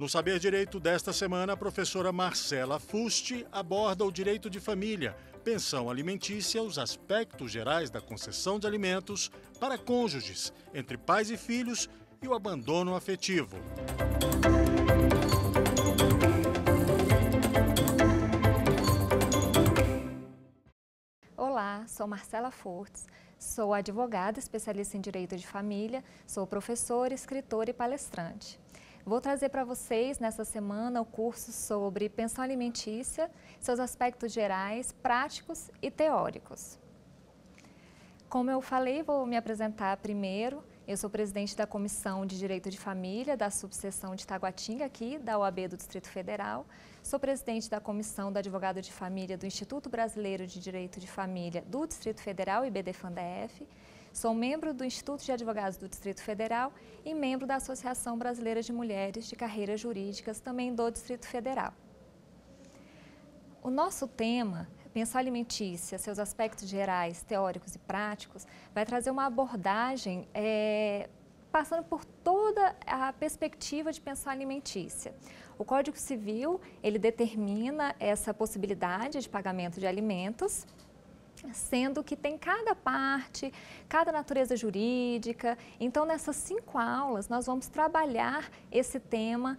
No Saber Direito desta semana, a professora Marcela Fusti aborda o direito de família, pensão alimentícia, os aspectos gerais da concessão de alimentos para cônjuges, entre pais e filhos e o abandono afetivo. Olá, sou Marcela Fortes, sou advogada especialista em direito de família, sou professora, escritora e palestrante. Vou trazer para vocês nessa semana o curso sobre pensão alimentícia, seus aspectos gerais, práticos e teóricos. Como eu falei, vou me apresentar primeiro. Eu sou presidente da Comissão de Direito de Família da subseção de Taguatinga, aqui da OAB do Distrito Federal. Sou presidente da Comissão do Advogado de Família do Instituto Brasileiro de Direito de Família do Distrito Federal, IBDFAN-DF. Sou membro do Instituto de Advogados do Distrito Federal e membro da Associação Brasileira de Mulheres de Carreiras Jurídicas, também do Distrito Federal. O nosso tema, pensão alimentícia, seus aspectos gerais, teóricos e práticos, vai trazer uma abordagem passando por toda a perspectiva de pensão alimentícia. O Código Civil, ele determina essa possibilidade de pagamento de alimentos, sendo que tem cada parte, cada natureza jurídica. Então, nessas 5 aulas, nós vamos trabalhar esse tema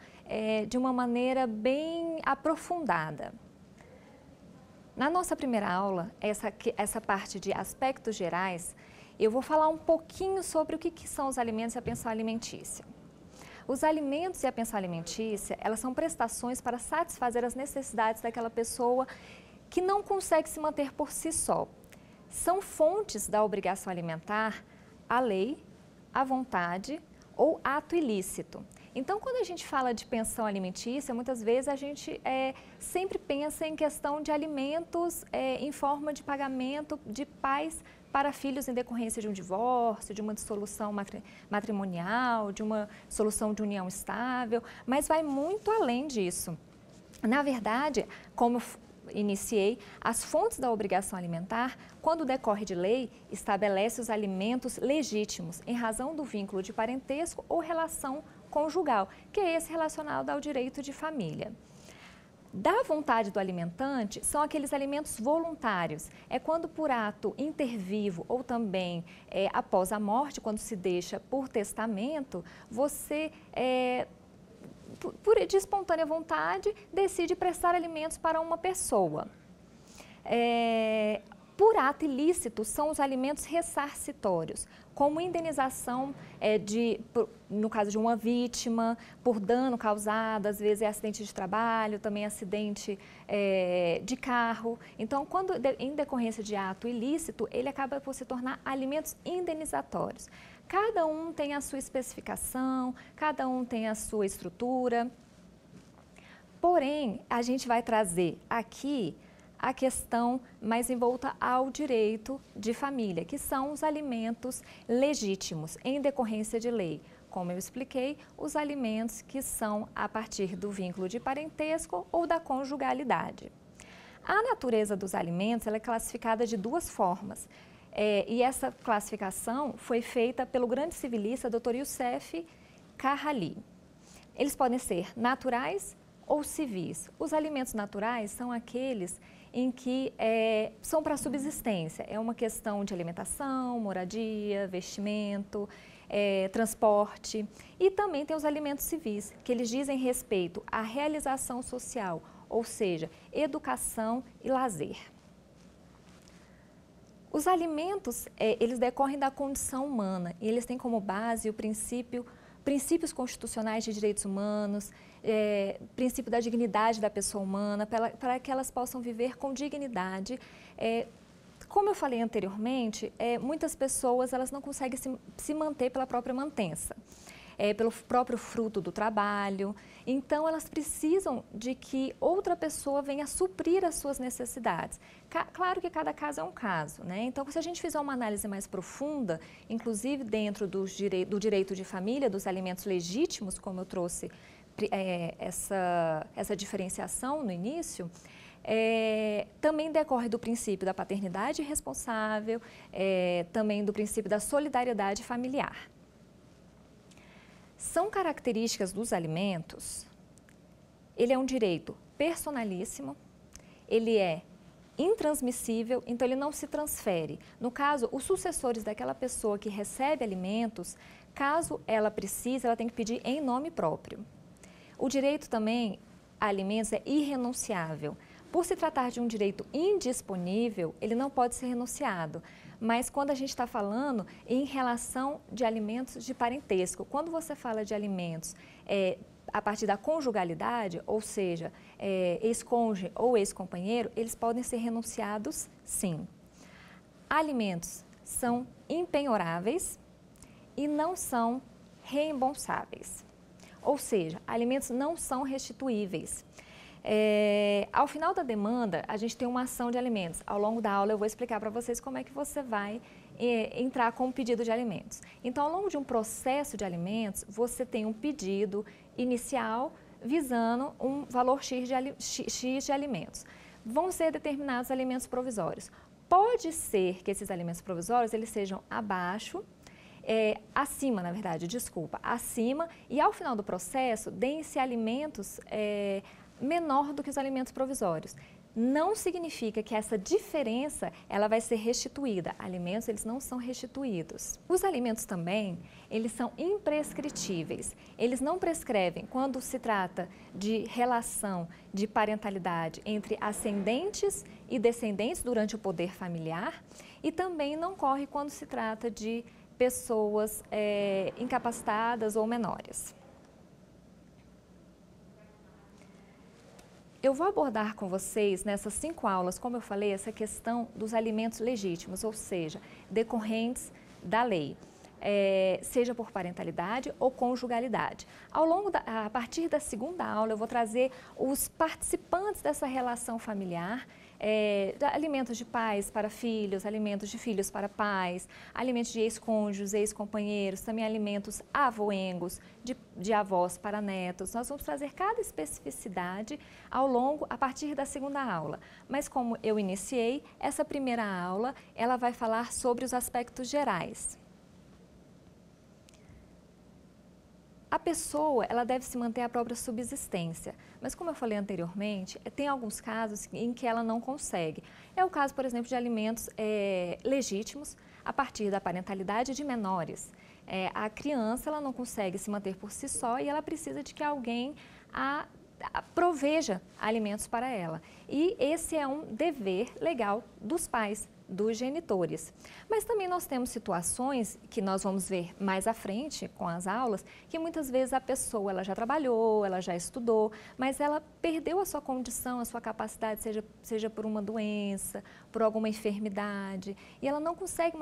de uma maneira bem aprofundada. Na nossa primeira aula, essa parte de aspectos gerais, eu vou falar um pouquinho sobre o que são os alimentos e a pensão alimentícia. Os alimentos e a pensão alimentícia, elas são prestações para satisfazer as necessidades daquela pessoa que não consegue se manter por si só. São fontes da obrigação alimentar a lei, a vontade ou ato ilícito. Então, quando a gente fala de pensão alimentícia, muitas vezes a gente sempre pensa em questão de alimentos em forma de pagamento de pais para filhos em decorrência de um divórcio, de uma dissolução matrimonial, de uma solução de união estável, mas vai muito além disso. Na verdade, como iniciei, as fontes da obrigação alimentar, quando decorre de lei, estabelece os alimentos legítimos em razão do vínculo de parentesco ou relação conjugal, que é esse relacionado ao direito de família. Da vontade do alimentante são aqueles alimentos voluntários, é quando por ato intervivo ou também após a morte, quando se deixa por testamento, você de espontânea vontade, decide prestar alimentos para uma pessoa. Por ato ilícito, são os alimentos ressarcitórios, como indenização no caso de uma vítima, por dano causado, às vezes é acidente de trabalho, também acidente de carro. Então, em decorrência de ato ilícito, ele acaba por se tornar alimentos indenizatórios. Cada um tem a sua especificação, cada um tem a sua estrutura. Porém, a gente vai trazer aqui a questão mais envolta ao direito de família, que são os alimentos legítimos em decorrência de lei. Como eu expliquei, os alimentos que são a partir do vínculo de parentesco ou da conjugalidade. A natureza dos alimentos ela é classificada de 2 formas. E essa classificação foi feita pelo grande civilista Dr. Youssef Karrali. Eles podem ser naturais ou civis. Os alimentos naturais são aqueles em que são para subsistência. É uma questão de alimentação, moradia, vestimento, transporte. E também tem os alimentos civis, que eles dizem respeito à realização social, ou seja, educação e lazer. Os alimentos, eles decorrem da condição humana e eles têm como base o princípios constitucionais de direitos humanos, princípio da dignidade da pessoa humana, para que elas possam viver com dignidade. Como eu falei anteriormente, muitas pessoas elas não conseguem se manter pela própria mantença. Pelo próprio fruto do trabalho. Então, elas precisam de que outra pessoa venha suprir as suas necessidades. Claro que cada caso é um caso, né? Então, se a gente fizer uma análise mais profunda, inclusive dentro do direito de família, dos alimentos legítimos, como eu trouxe essa diferenciação no início, também decorre do princípio da paternidade responsável, também do princípio da solidariedade familiar. São características dos alimentos Ele é um direito personalíssimo, ele é intransmissível, então ele não se transfere. No caso, os sucessores daquela pessoa que recebe alimentos, caso ela precise, ela tem que pedir em nome próprio. O direito também a alimentos é irrenunciável. Por se tratar de um direito indisponível, ele não pode ser renunciado. Mas quando a gente está falando em relação de alimentos de parentesco, quando você fala de alimentos a partir da conjugalidade, ou seja, ex-cônjuge ou ex-companheiro, eles podem ser renunciados, sim. Alimentos são impenhoráveis e não são reembolsáveis. Ou seja, alimentos não são restituíveis. Ao final da demanda, a gente tem uma ação de alimentos. Ao longo da aula eu vou explicar para vocês como é que você vai entrar com o pedido de alimentos. Então, ao longo de um processo de alimentos, você tem um pedido inicial visando um valor X de alimentos. Vão ser determinados alimentos provisórios. Pode ser que esses alimentos provisórios eles sejam abaixo, acima, na verdade, desculpa, acima, e ao final do processo, deem-se alimentos menor do que os alimentos provisórios. Não significa que essa diferença ela vai ser restituída. Alimentos, eles não são restituídos. Os alimentos também, eles são imprescritíveis. Eles não prescrevem quando se trata de relação de parentalidade entre ascendentes e descendentes durante o poder familiar e também não corre quando se trata de pessoas incapacitadas ou menores. Eu vou abordar com vocês, nessas 5 aulas, como eu falei, essa questão dos alimentos legítimos, ou seja, decorrentes da lei, seja por parentalidade ou conjugalidade. A partir da 2ª aula, eu vou trazer os participantes dessa relação familiar, alimentos de pais para filhos, alimentos de filhos para pais, alimentos de ex-cônjuges, ex-companheiros, também alimentos avoengos, de avós para netos. Nós vamos trazer cada especificidade a partir da 2ª aula. Mas como eu iniciei, essa primeira aula, ela vai falar sobre os aspectos gerais. A pessoa, ela deve se manter a própria subsistência, mas como eu falei anteriormente, tem alguns casos em que ela não consegue. É o caso, por exemplo, de alimentos legítimos a partir da parentalidade de menores. A criança, ela não consegue se manter por si só e ela precisa de que alguém proveja alimentos para ela. E esse é um dever legal dos pais, dos genitores. Mas também nós temos situações que nós vamos ver mais à frente com as aulas, que muitas vezes a pessoa ela já trabalhou, ela já estudou, mas ela perdeu a sua condição, a sua capacidade, seja por uma doença, por alguma enfermidade, e ela não consegue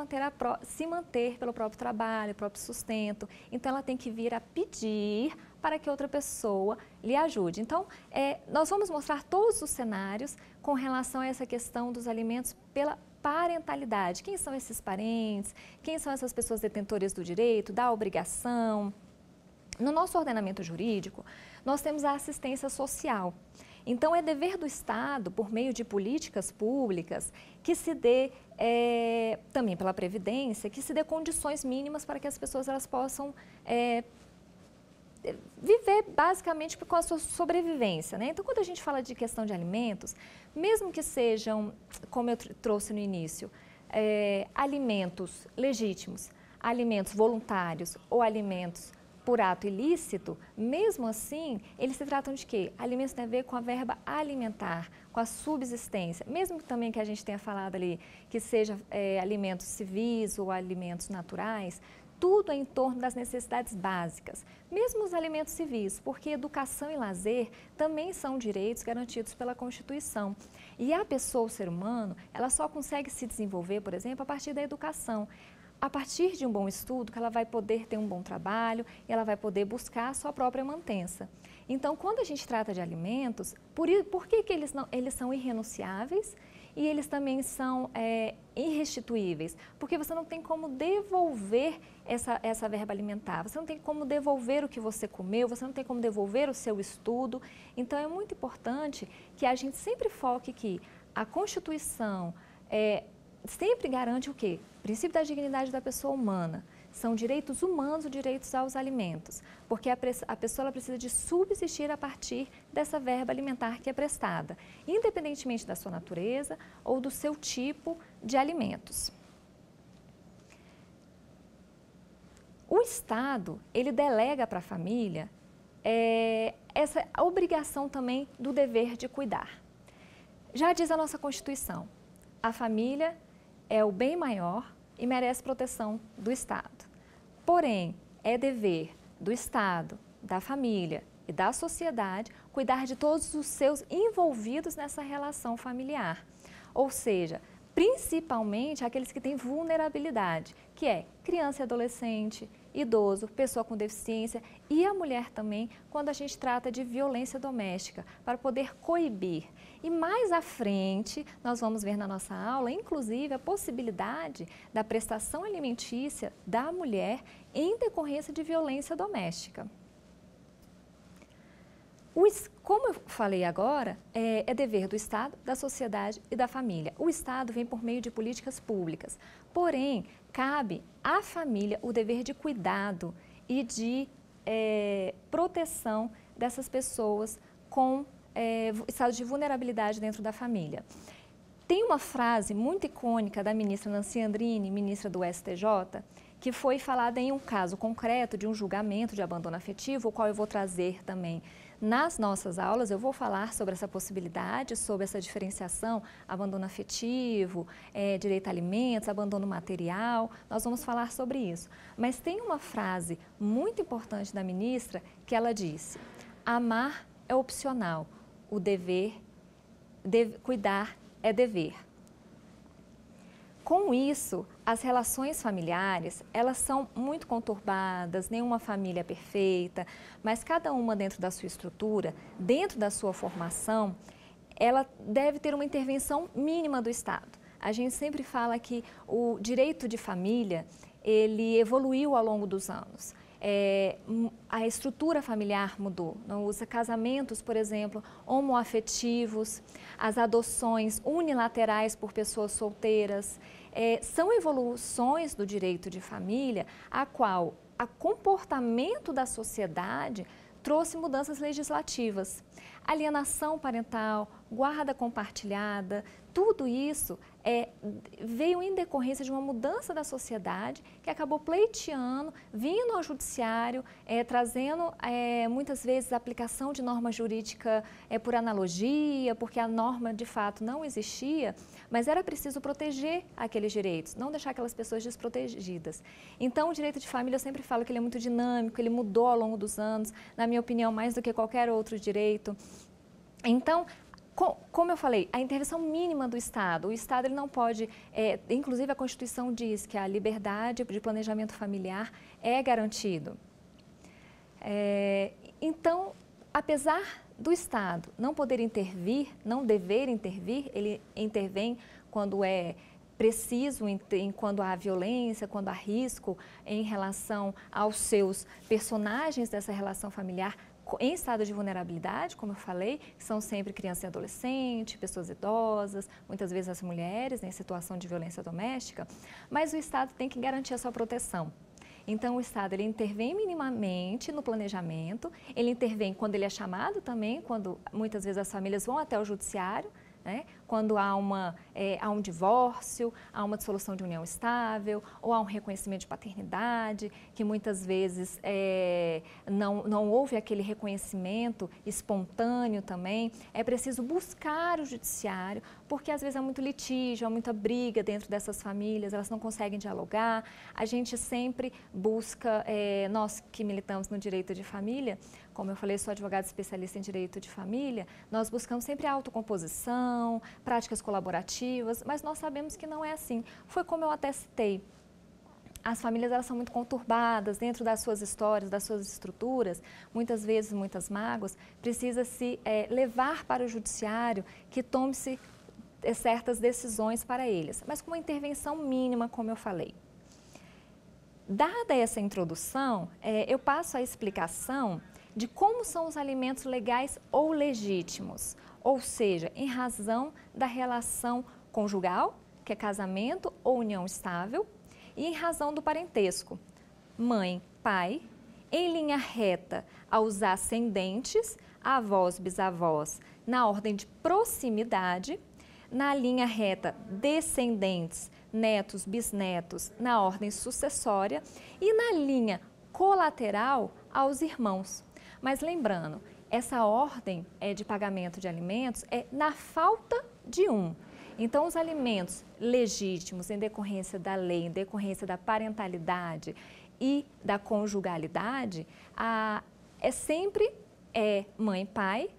se manter pelo próprio trabalho, próprio sustento, então ela tem que vir a pedir para que outra pessoa lhe ajude. Então, nós vamos mostrar todos os cenários com relação a essa questão dos alimentos pela parentalidade. Quem são esses parentes? Quem são essas pessoas detentoras do direito, da obrigação? No nosso ordenamento jurídico, nós temos a assistência social. Então, é dever do Estado, por meio de políticas públicas, que se dê, também pela Previdência, que se dê condições mínimas para que as pessoas elas possam viver basicamente com a sua sobrevivência, né? Então, quando a gente fala de questão de alimentos, mesmo que sejam, como eu trouxe no início, alimentos legítimos, alimentos voluntários ou alimentos por ato ilícito, mesmo assim, eles se tratam de quê? Alimentos têm a ver com a verba alimentar, com a subsistência, mesmo também que a gente tenha falado ali que seja alimentos civis ou alimentos naturais, tudo é em torno das necessidades básicas, mesmo os alimentos civis, porque educação e lazer também são direitos garantidos pela Constituição. E a pessoa, o ser humano, ela só consegue se desenvolver, por exemplo, a partir da educação. A partir de um bom estudo, que ela vai poder ter um bom trabalho e ela vai poder buscar a sua própria mantença. Então, quando a gente trata de alimentos, por que eles são irrenunciáveis? E eles também são irrestituíveis, porque você não tem como devolver essa verba alimentar, você não tem como devolver o que você comeu, você não tem como devolver o seu estudo. Então, é muito importante que a gente sempre foque que a Constituição sempre garante o quê? O princípio da dignidade da pessoa humana. são direitos humanos, direitos aos alimentos, porque a pessoa ela precisa de subsistir a partir dessa verba alimentar que é prestada, independentemente da sua natureza ou do seu tipo de alimentos. O Estado, ele delega para a família essa obrigação também do dever de cuidar. Já diz a nossa Constituição, a família é o bem maior e merece proteção do Estado. Porém, é dever do Estado, da família e da sociedade cuidar de todos os seus envolvidos nessa relação familiar. Ou seja, principalmente aqueles que têm vulnerabilidade, que é criança e adolescente, idoso, pessoa com deficiência e a mulher também, quando a gente trata de violência doméstica, para poder coibir. E mais à frente, nós vamos ver na nossa aula, inclusive, a possibilidade da prestação alimentícia da mulher em decorrência de violência doméstica. Como eu falei agora, é dever do Estado, da sociedade e da família. O Estado vem por meio de políticas públicas, porém, cabe à família o dever de cuidado e de proteção dessas pessoas com estado de vulnerabilidade dentro da família. Tem uma frase muito icônica da ministra Nancy Andrighi, ministra do STJ, que foi falada em um caso concreto de um julgamento de abandono afetivo, o qual eu vou trazer também nas nossas aulas. Eu vou falar sobre essa possibilidade, sobre essa diferenciação, abandono afetivo, direito a alimentos, abandono material, nós vamos falar sobre isso. Mas tem uma frase muito importante da ministra que ela disse: amar é opcional, o cuidar é dever. Com isso, as relações familiares, elas são muito conturbadas, nenhuma família é perfeita, mas cada uma dentro da sua estrutura, dentro da sua formação, ela deve ter uma intervenção mínima do Estado. A gente sempre fala que o direito de família, ele evoluiu ao longo dos anos. A estrutura familiar mudou, os casamentos, por exemplo, homoafetivos, as adoções unilaterais por pessoas solteiras, são evoluções do direito de família, a qual o comportamento da sociedade trouxe mudanças legislativas. Alienação parental, guarda compartilhada, tudo isso veio em decorrência de uma mudança da sociedade que acabou pleiteando, vindo ao judiciário, trazendo muitas vezes a aplicação de norma jurídica por analogia, porque a norma de fato não existia, mas era preciso proteger aqueles direitos, não deixar aquelas pessoas desprotegidas. Então, o direito de família, eu sempre falo que ele é muito dinâmico, ele mudou ao longo dos anos, na minha opinião, mais do que qualquer outro direito. Então, como eu falei, a intervenção mínima do Estado, o Estado ele não pode, inclusive a Constituição diz que a liberdade de planejamento familiar é garantido. Então, apesar do Estado não poder intervir, não dever intervir, ele intervém quando é preciso, quando há violência, quando há risco em relação aos seus personagens dessa relação familiar, em estado de vulnerabilidade, como eu falei, que são sempre criança e adolescente, pessoas idosas, muitas vezes as mulheres em situação de violência doméstica, mas o Estado tem que garantir a sua proteção. Então, o Estado ele intervém minimamente no planejamento, ele intervém quando ele é chamado também, quando muitas vezes as famílias vão até o judiciário, né? Quando há um divórcio, há uma dissolução de união estável, ou há um reconhecimento de paternidade, que muitas vezes não houve aquele reconhecimento espontâneo também. É preciso buscar o judiciário, porque às vezes há muito litígio, há muita briga dentro dessas famílias, elas não conseguem dialogar. A gente sempre busca, nós que militamos no direito de família, como eu falei, sou advogada especialista em direito de família, nós buscamos sempre a autocomposição, práticas colaborativas, mas nós sabemos que não é assim. Foi como eu até citei. As famílias elas são muito conturbadas dentro das suas histórias, das suas estruturas, muitas vezes, muitas mágoas, precisa-se levar para o judiciário que tome-se certas decisões para eles, mas com uma intervenção mínima, como eu falei. Dada essa introdução, eu passo a explicação de como são os alimentos legais ou legítimos, ou seja, em razão da relação conjugal, que é casamento ou união estável, e em razão do parentesco, mãe, pai, em linha reta aos ascendentes, avós, bisavós, na ordem de proximidade, na linha reta descendentes, netos, bisnetos, na ordem sucessória e na linha colateral aos irmãos. Mas lembrando, essa ordem de pagamento de alimentos é na falta de um. Então, os alimentos legítimos em decorrência da lei, em decorrência da parentalidade e da conjugalidade, é sempre mãe, pai,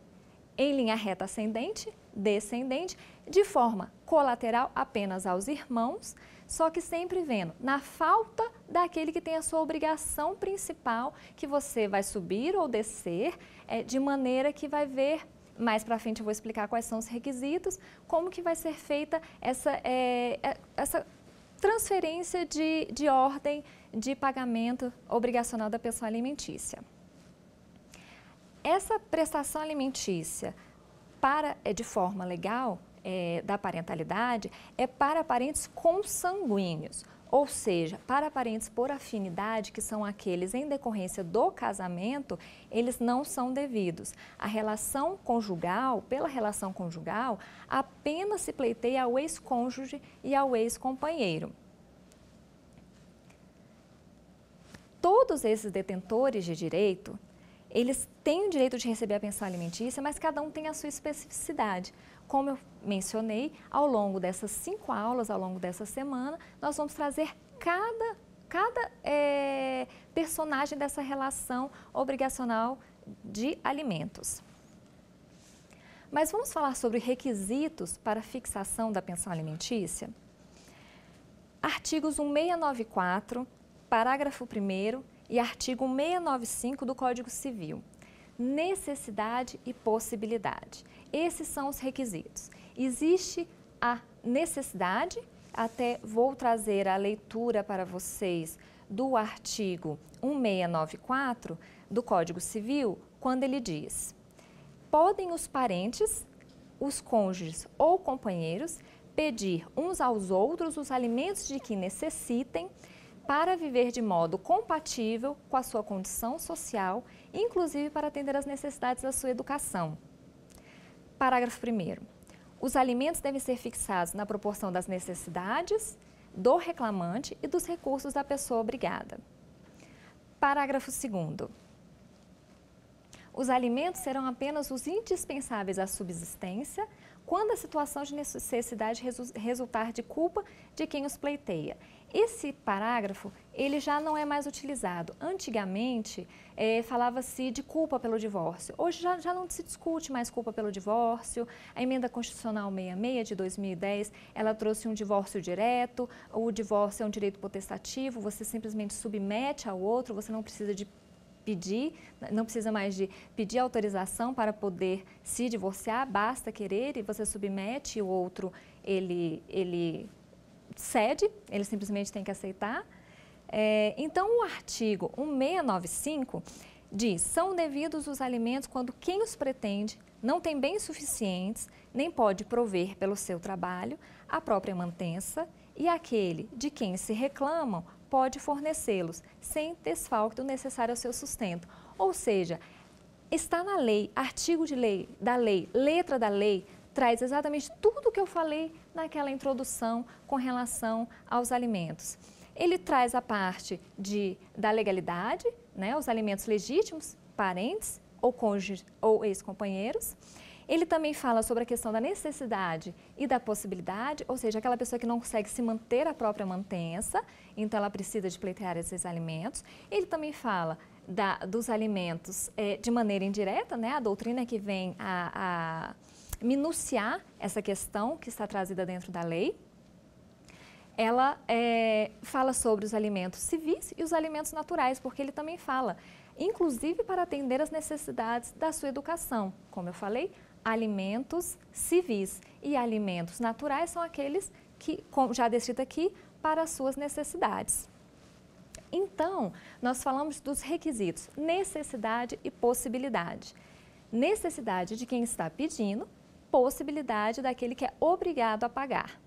em linha reta ascendente, descendente, de forma colateral apenas aos irmãos, só que sempre vendo na falta daquele que tem a sua obrigação principal, que você vai subir ou descer, de maneira que vai ver, mais para frente eu vou explicar quais são os requisitos, como que vai ser feita essa transferência de ordem de pagamento obrigacional da pensão alimentícia. Essa prestação alimentícia de forma legal, da parentalidade, é para parentes consanguíneos, ou seja, para parentes por afinidade, que são aqueles em decorrência do casamento, eles não são devidos. A relação conjugal, pela relação conjugal, apenas se pleiteia ao ex-cônjuge e ao ex-companheiro. Todos esses detentores de direito, eles têm o direito de receber a pensão alimentícia, mas cada um tem a sua especificidade. Como eu mencionei, ao longo dessas 5 aulas, ao longo dessa semana, nós vamos trazer cada personagem dessa relação obrigacional de alimentos. Mas vamos falar sobre requisitos para fixação da pensão alimentícia? Artigos 1694, parágrafo 1º e artigo 695 do Código Civil. Necessidade e possibilidade. Esses são os requisitos. Existe a necessidade, até vou trazer a leitura para vocês do artigo 1694 do Código Civil, quando ele diz: podem os parentes, os cônjuges ou companheiros pedir uns aos outros os alimentos de que necessitem para viver de modo compatível com a sua condição social, inclusive para atender às necessidades da sua educação. Parágrafo 1º. Os alimentos devem ser fixados na proporção das necessidades do reclamante e dos recursos da pessoa obrigada. Parágrafo 2º. Os alimentos serão apenas os indispensáveis à subsistência quando a situação de necessidade resultar de culpa de quem os pleiteia. Esse parágrafo, ele já não é mais utilizado. Antigamente, falava-se de culpa pelo divórcio. Hoje já não se discute mais culpa pelo divórcio. A Emenda Constitucional 66 de 2010, ela trouxe um divórcio direto. O divórcio é um direito potestativo, você simplesmente submete ao outro, você não precisa de pedir, não precisa mais de pedir autorização para poder se divorciar, basta querer e você submete, e o outro, ele cede, ele simplesmente tem que aceitar. Então, o artigo 1695 diz: são devidos os alimentos quando quem os pretende não tem bens suficientes, nem pode prover pelo seu trabalho a própria mantença, e aquele de quem se reclamam pode fornecê-los sem desfalque do necessário ao seu sustento. Ou seja, está na lei, artigo de lei, da lei, letra da lei, traz exatamente tudo o que eu falei naquela introdução com relação aos alimentos. Ele traz a parte da legalidade, né, os alimentos legítimos, parentes ou cônjuges ou ex-companheiros. Ele também fala sobre a questão da necessidade e da possibilidade, ou seja, aquela pessoa que não consegue se manter a própria mantença, então ela precisa de pleitear esses alimentos. Ele também fala dos alimentos de maneira indireta, né, a doutrina que vem a minuciar essa questão que está trazida dentro da lei. Ela fala sobre os alimentos civis e os alimentos naturais, porque ele também fala, inclusive para atender às necessidades da sua educação. Como eu falei, alimentos civis e alimentos naturais são aqueles que, como já descrito aqui, para as suas necessidades. Então, nós falamos dos requisitos necessidade e possibilidade. Necessidade de quem está pedindo, possibilidade daquele que é obrigado a pagar.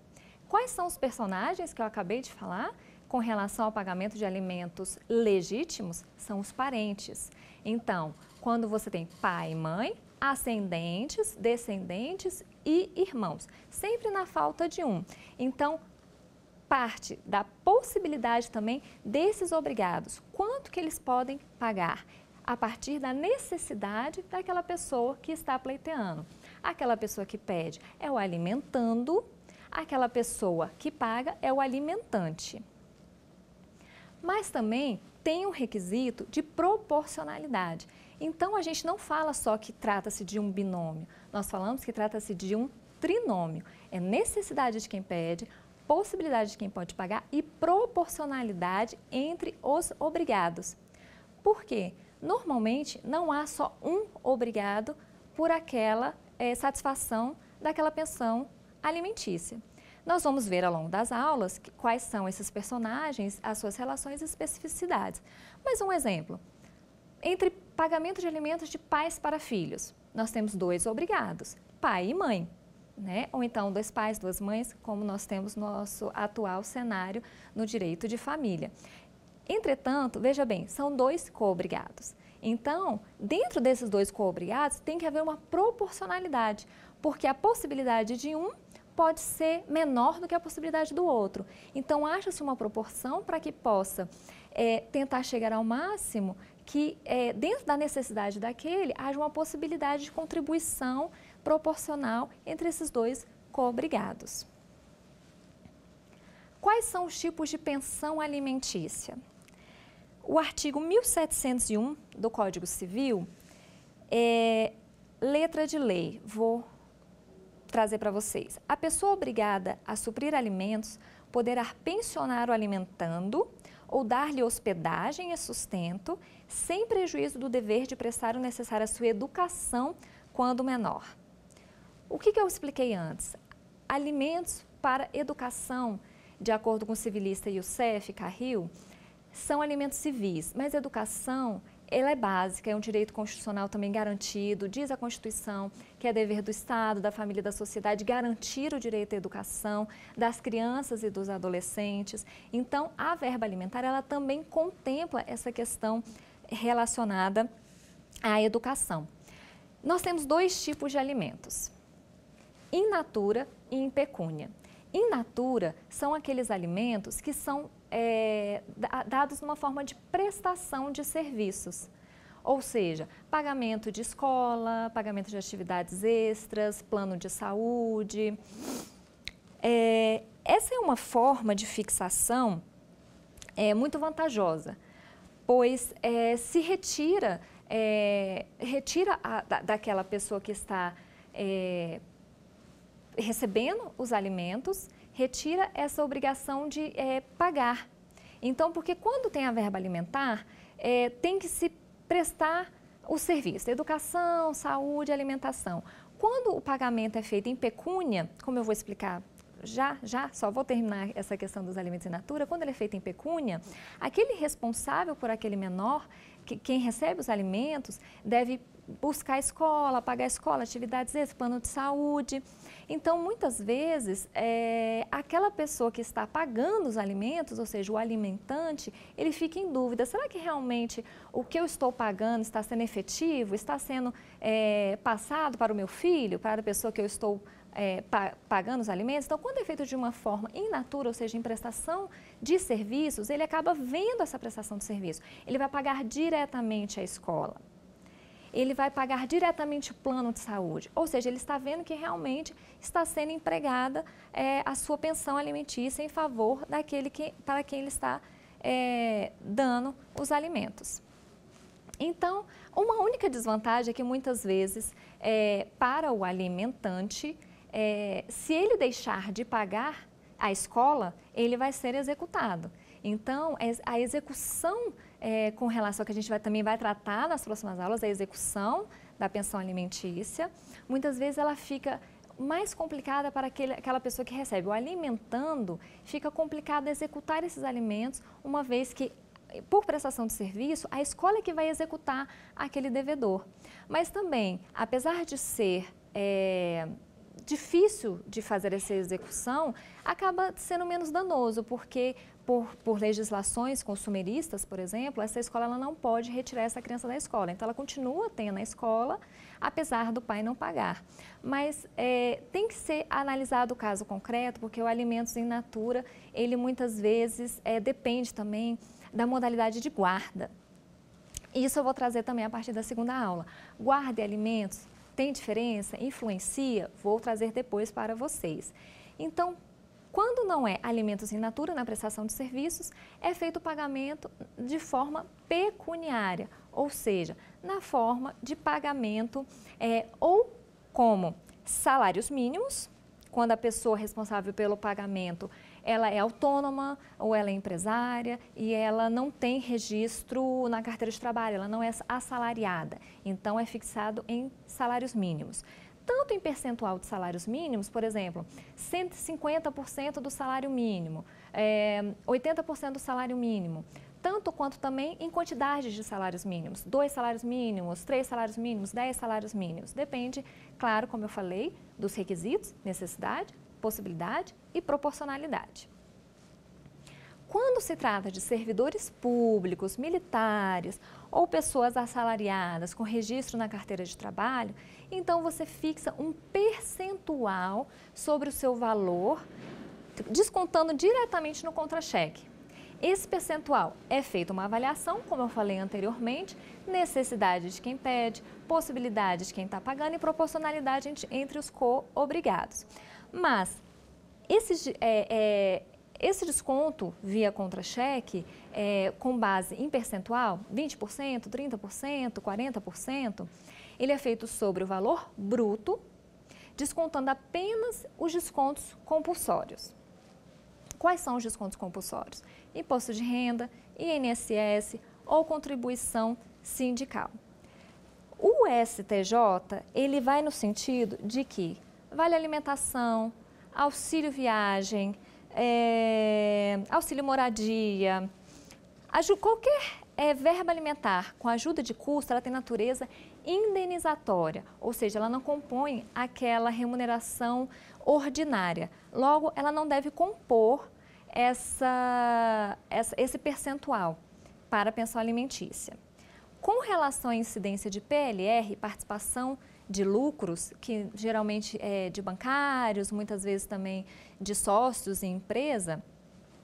Quais são os personagens que eu acabei de falar? com relação ao pagamento de alimentos legítimos são os parentes. Então, quando você tem pai e mãe, ascendentes, descendentes e irmãos, sempre na falta de um. Então, parte da possibilidade também desses obrigados, quanto que eles podem pagar a partir da necessidade daquela pessoa que está pleiteando. Aquela pessoa que pede é o alimentando, aquela pessoa que paga é o alimentante. Mas também tem um requisito de proporcionalidade. Então, a gente não fala só que trata-se de um binômio, nós falamos que trata-se de um trinômio. É necessidade de quem pede, possibilidade de quem pode pagar e proporcionalidade entre os obrigados. Por quê? Normalmente, não há só um obrigado por aquela satisfação daquela pensão alimentícia. Nós vamos ver ao longo das aulas quais são esses personagens, as suas relações e especificidades. Mas um exemplo, entre pagamento de alimentos de pais para filhos, nós temos dois obrigados, pai e mãe, né? Ou então dois pais, duas mães, como nós temos no nosso atual cenário no direito de família. Entretanto, veja bem, são dois co-obrigados. Então, dentro desses dois co-obrigados, tem que haver uma proporcionalidade, porque a possibilidade de um pode ser menor do que a possibilidade do outro. Então, acha-se uma proporção para que possa tentar chegar ao máximo que, dentro da necessidade daquele, haja uma possibilidade de contribuição proporcional entre esses dois co-obrigados. Quais são os tipos de pensão alimentícia? O artigo 1701 do Código Civil, letra de lei, vou trazer para vocês. A pessoa obrigada a suprir alimentos poderá pensionar o alimentando ou dar-lhe hospedagem e sustento, sem prejuízo do dever de prestar o necessário à sua educação quando menor. O que eu expliquei antes? Alimentos para educação, de acordo com o civilista Youssef Carril, são alimentos civis, mas educação, ela é básica, é um direito constitucional também garantido, diz a Constituição que é dever do Estado, da família e da sociedade garantir o direito à educação das crianças e dos adolescentes. Então, a verba alimentar, ela também contempla essa questão relacionada à educação. Nós temos dois tipos de alimentos, in natura e in pecúnia. In natura são aqueles alimentos que são dados numa forma de prestação de serviços, ou seja, pagamento de escola, pagamento de atividades extras, plano de saúde. Essa é uma forma de fixação muito vantajosa, pois se retira daquela pessoa que está recebendo os alimentos, retira essa obrigação de pagar. Então, porque quando tem a verba alimentar, tem que se prestar o serviço, educação, saúde, alimentação. Quando o pagamento é feito em pecúnia, como eu vou explicar só vou terminar essa questão dos alimentos in natura, quando ele é feito em pecúnia, aquele responsável por aquele menor, quem recebe os alimentos, deve buscar a escola, pagar a escola, atividades extras, plano de saúde. Então, muitas vezes, aquela pessoa que está pagando os alimentos, ou seja, o alimentante, ele fica em dúvida, será que realmente o que eu estou pagando está sendo efetivo, está sendo passado para o meu filho, para a pessoa que eu estou pagando os alimentos? Então, quando é feito de uma forma in natura, ou seja, em prestação de serviços, ele acaba vendo essa prestação de serviço. Ele vai pagar diretamente à escola. Ele vai pagar diretamente o plano de saúde, ou seja, ele está vendo que realmente está sendo empregada a sua pensão alimentícia em favor daquele para quem ele está dando os alimentos. Então, uma única desvantagem é que muitas vezes, para o alimentante, se ele deixar de pagar a escola, ele vai ser executado. Então, a execução com relação ao que a gente também vai tratar nas próximas aulas, a execução da pensão alimentícia, muitas vezes ela fica mais complicada para aquela pessoa que recebe. O alimentando, fica complicado executar esses alimentos, uma vez que, por prestação de serviço, a escola é que vai executar aquele devedor. Mas também, apesar de ser difícil de fazer essa execução, acaba sendo menos danoso, porque por legislações consumeristas, por exemplo, essa escola ela não pode retirar essa criança da escola. Então, ela continua tendo a escola, apesar do pai não pagar. Mas tem que ser analisado o caso concreto, porque o alimentos in natura, ele muitas vezes depende também da modalidade de guarda. Isso eu vou trazer também a partir da segunda aula. Guarda e alimentos, tem diferença? Influencia? Vou trazer depois para vocês. Então, quando não é alimentos in natura na prestação de serviços, é feito o pagamento de forma pecuniária, ou seja, na forma de pagamento ou como salários mínimos, quando a pessoa responsável pelo pagamento ela é autônoma ou ela é empresária e ela não tem registro na carteira de trabalho, ela não é assalariada, então é fixado em salários mínimos. Tanto em percentual de salários mínimos, por exemplo, 150% do salário mínimo, 80% do salário mínimo, tanto quanto também em quantidades de salários mínimos, 2 salários mínimos, 3 salários mínimos, 10 salários mínimos. Depende, claro, como eu falei, dos requisitos, necessidade, possibilidade e proporcionalidade. Quando se trata de servidores públicos, militares ou pessoas assalariadas com registro na carteira de trabalho, então você fixa um percentual sobre o seu valor, descontando diretamente no contra-cheque. Esse percentual é feita uma avaliação, como eu falei anteriormente, necessidade de quem pede, possibilidade de quem está pagando e proporcionalidade entre os co-obrigados. Mas esse desconto via contra-cheque, com base em percentual, 20%, 30%, 40%, ele é feito sobre o valor bruto, descontando apenas os descontos compulsórios. Quais são os descontos compulsórios? Imposto de renda, INSS ou contribuição sindical. O STJ, ele vai no sentido de que vale alimentação, auxílio viagem, auxílio moradia, qualquer verba alimentar com ajuda de custo, ela tem natureza indenizatória, ou seja, ela não compõe aquela remuneração ordinária. Logo, ela não deve compor esse percentual para a pensão alimentícia. Com relação à incidência de PLR, participação de lucros, que geralmente é de bancários, muitas vezes também de sócios em empresa,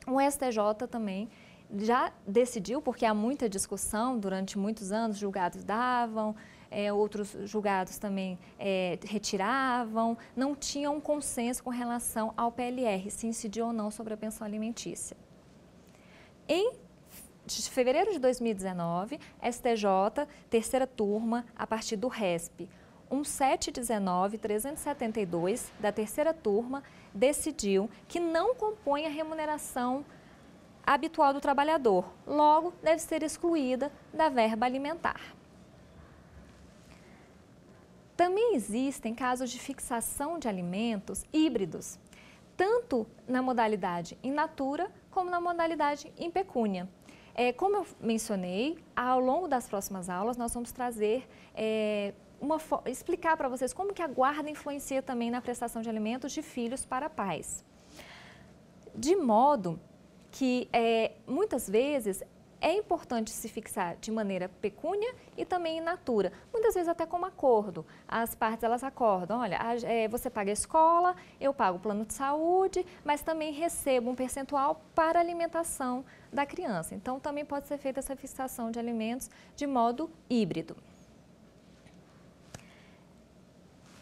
o STJ também já decidiu, porque há muita discussão, durante muitos anos julgados davam, outros julgados também retiravam, não tinha um consenso com relação ao PLR, se incidiu ou não sobre a pensão alimentícia. Em fevereiro de 2019, STJ, terceira turma, a partir do RESP 1719-372, da terceira turma, decidiu que não compõe a remuneração habitual do trabalhador, logo deve ser excluída da verba alimentar. Também existem casos de fixação de alimentos híbridos, tanto na modalidade in natura como na modalidade in pecúnia. Como eu mencionei, ao longo das próximas aulas nós vamos trazer explicar para vocês como que a guarda influencia também na prestação de alimentos de filhos para pais. De modo que muitas vezes é importante se fixar de maneira pecúnia e também in natura, muitas vezes até como acordo. As partes elas acordam, olha, você paga a escola, eu pago o plano de saúde, mas também recebo um percentual para a alimentação da criança. Então também pode ser feita essa fixação de alimentos de modo híbrido.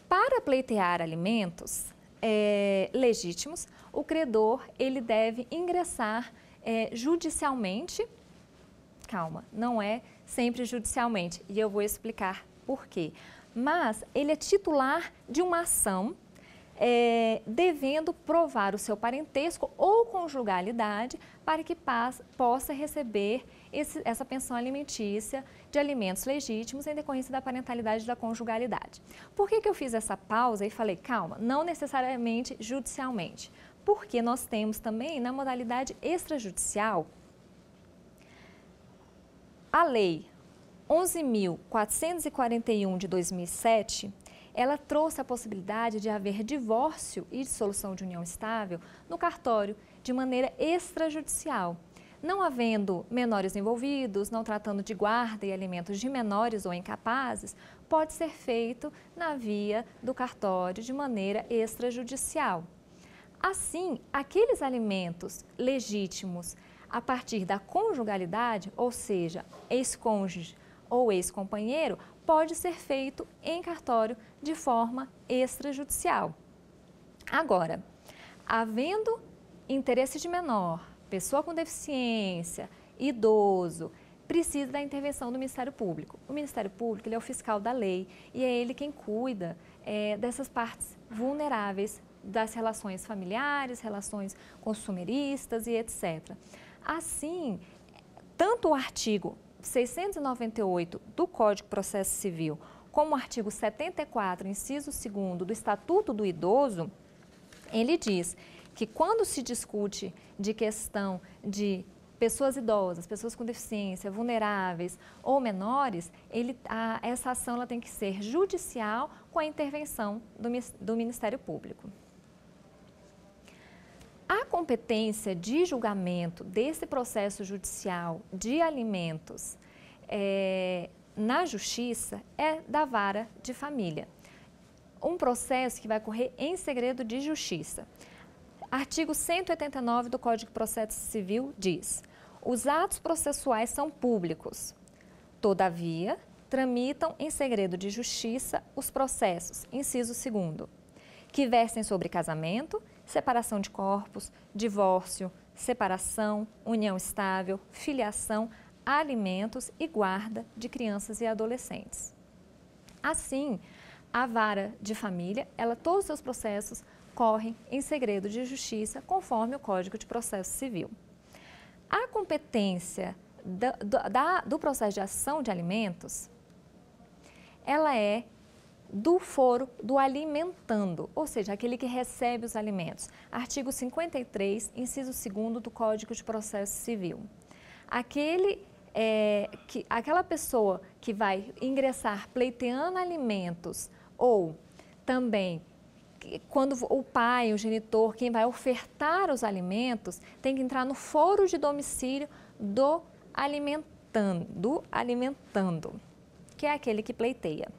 Para pleitear alimentos legítimos, o credor ele deve ingressar judicialmente, calma, não é sempre judicialmente, e eu vou explicar por quê, mas ele é titular de uma ação devendo provar o seu parentesco ou conjugalidade para que possa receber essa pensão alimentícia de alimentos legítimos em decorrência da parentalidade e da conjugalidade. Por que eu fiz essa pausa e falei, calma, não necessariamente judicialmente? Porque nós temos também na modalidade extrajudicial a Lei 11.441 de 2007, ela trouxe a possibilidade de haver divórcio e dissolução de união estável no cartório de maneira extrajudicial. Não havendo menores envolvidos, não tratando de guarda e alimentos de menores ou incapazes, pode ser feito na via do cartório de maneira extrajudicial. Assim, aqueles alimentos legítimos a partir da conjugalidade, ou seja, ex-cônjuge ou ex-companheiro, pode ser feito em cartório de forma extrajudicial. Agora, havendo interesse de menor, pessoa com deficiência, idoso, precisa da intervenção do Ministério Público. O Ministério Público ele é o fiscal da lei e é ele quem cuida dessas partes vulneráveis das relações familiares, relações consumeristas e etc. Assim, tanto o artigo 698 do Código de Processo Civil, como o artigo 74, inciso 2º do Estatuto do Idoso, ele diz que quando se discute de questão de pessoas idosas, pessoas com deficiência, vulneráveis ou menores, essa ação ela tem que ser judicial com a intervenção do Ministério Público. A competência de julgamento desse processo judicial de alimentos na Justiça é da Vara de Família. Um processo que vai correr em segredo de justiça. Artigo 189 do Código de Processo Civil diz: os atos processuais são públicos. Todavia, tramitam em segredo de justiça os processos, inciso 2º, que versem sobre casamento, separação de corpos, divórcio, separação, união estável, filiação, alimentos e guarda de crianças e adolescentes. Assim, a Vara de Família, todos os seus processos correm em segredo de justiça, conforme o Código de Processo Civil. A competência do processo de ação de alimentos, ela é do foro do alimentando, ou seja, aquele que recebe os alimentos. Artigo 53, inciso 2º do Código de Processo Civil. Aquela pessoa que vai ingressar pleiteando alimentos ou também quando o pai, o genitor, quem vai ofertar os alimentos, tem que entrar no foro de domicílio do alimentando, que é aquele que pleiteia.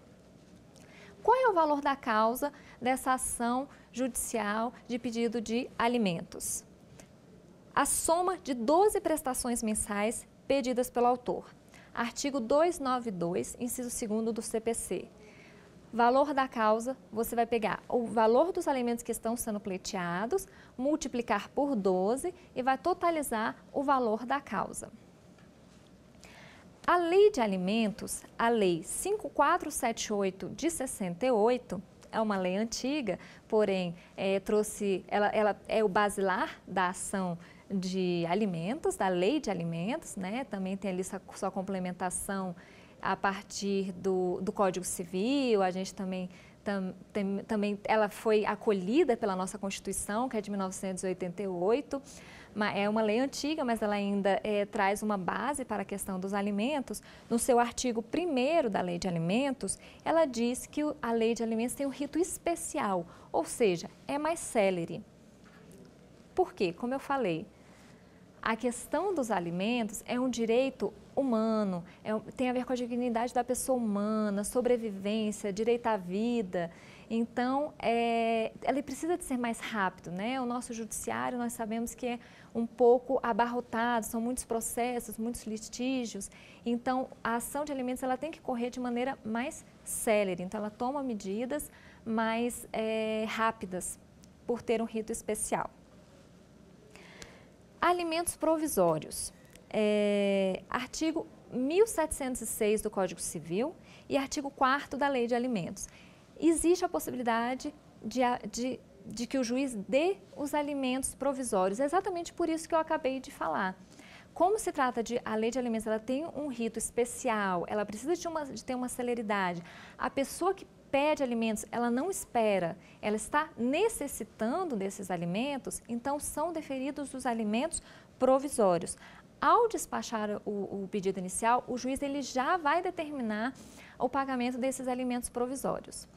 Qual é o valor da causa dessa ação judicial de pedido de alimentos? A soma de 12 prestações mensais pedidas pelo autor. Artigo 292, inciso 2º do CPC. Valor da causa, você vai pegar o valor dos alimentos que estão sendo pleiteados, multiplicar por 12 e vai totalizar o valor da causa. A Lei de Alimentos, a Lei 5478 de 68, é uma lei antiga, porém ela é o basilar da ação de alimentos, da Lei de Alimentos, né? Também tem ali sua complementação a partir do Código Civil. A gente também ela foi acolhida pela nossa Constituição, que é de 1988. É uma lei antiga, mas ela ainda traz uma base para a questão dos alimentos. No seu artigo 1º da Lei de Alimentos, ela diz que a Lei de Alimentos tem um rito especial, ou seja, é mais célere. Por quê? Como eu falei, a questão dos alimentos é um direito humano, tem a ver com a dignidade da pessoa humana, sobrevivência, direito à vida. Então, ele precisa de ser mais rápido, né? O nosso judiciário, nós sabemos que é um pouco abarrotado, são muitos processos, muitos litígios. Então, a ação de alimentos ela tem que correr de maneira mais célere. Então, ela toma medidas mais rápidas, por ter um rito especial. Alimentos provisórios. Artigo 1706 do Código Civil e artigo 4º da Lei de Alimentos. Existe a possibilidade de que o juiz dê os alimentos provisórios, exatamente por isso que eu acabei de falar. Como se trata a Lei de Alimentos, ela tem um rito especial, ela precisa de ter uma celeridade. A pessoa que pede alimentos, ela não espera, ela está necessitando desses alimentos, então são deferidos os alimentos provisórios. Ao despachar o pedido inicial, o juiz ele já vai determinar o pagamento desses alimentos provisórios.